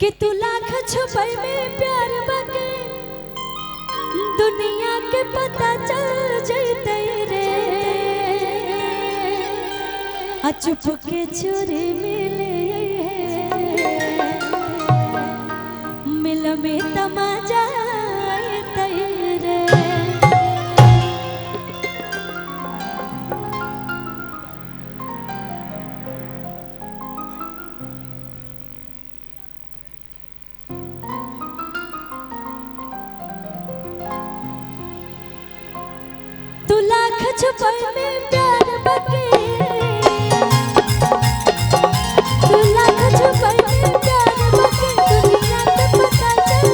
कि तू लाख छुपई में प्यार बके दुनिया के पता चल जैते रे चुप के चोरी मिले मिल में तमाजा तू लाख छुपई में प्यार बके तू लाख छुपई में प्यार बके दुनिया के पता चल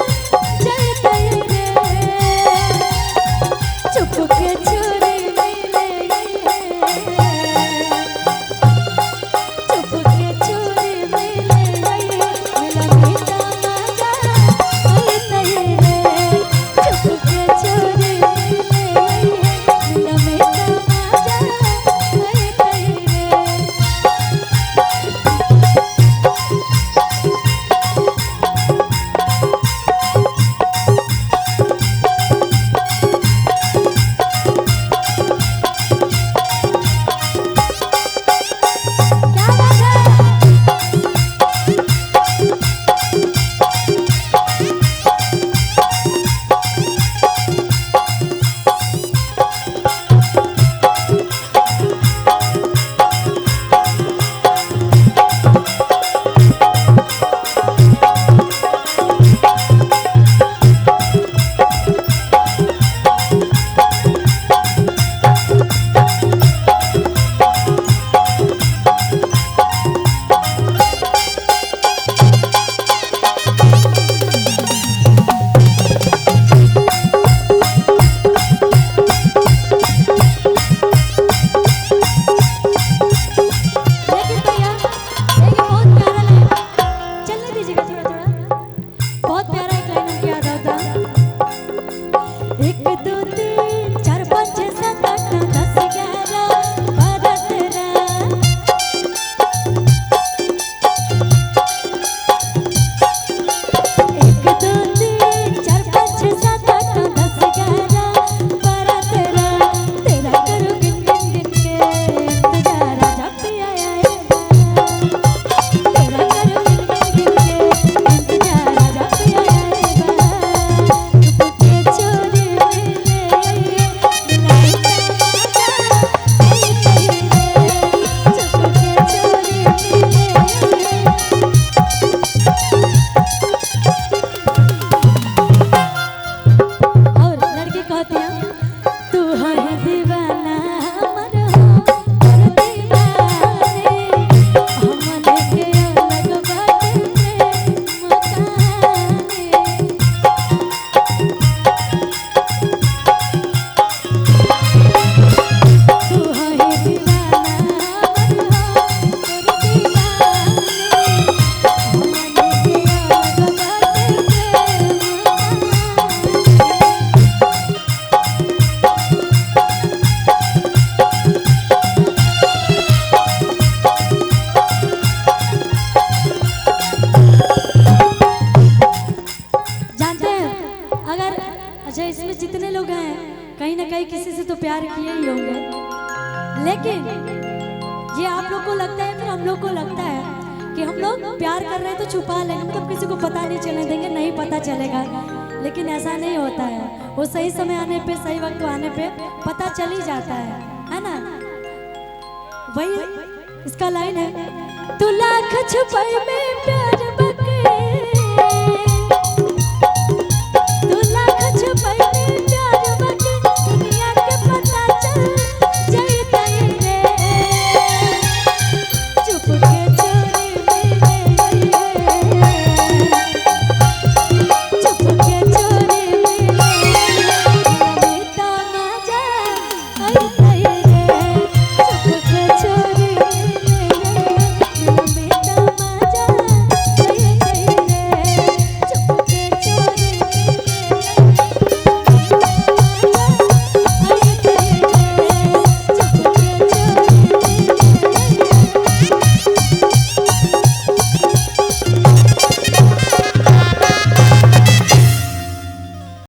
जैते रे चुप के चोरी मिले चुप के चोरी मिले मिला मीठा मजा जैते रे चुप के चोरी कहीं ना कहीं किसी से तो प्यार किए ही होंगे, लेकिन ये आप लोग को लगता है, फिर हम लोग को लगता है कि हम लोग प्यार कर रहे हैं तो छुपा लेंगे, मतलब किसी को पता नहीं चलने देंगे, नहीं पता चलेगा। लेकिन ऐसा नहीं होता है, वो सही समय आने पे, सही वक्त आने पे पता चल ही जाता है ना। वही इसका लाइन है, तू लाख छुपाई में प्यार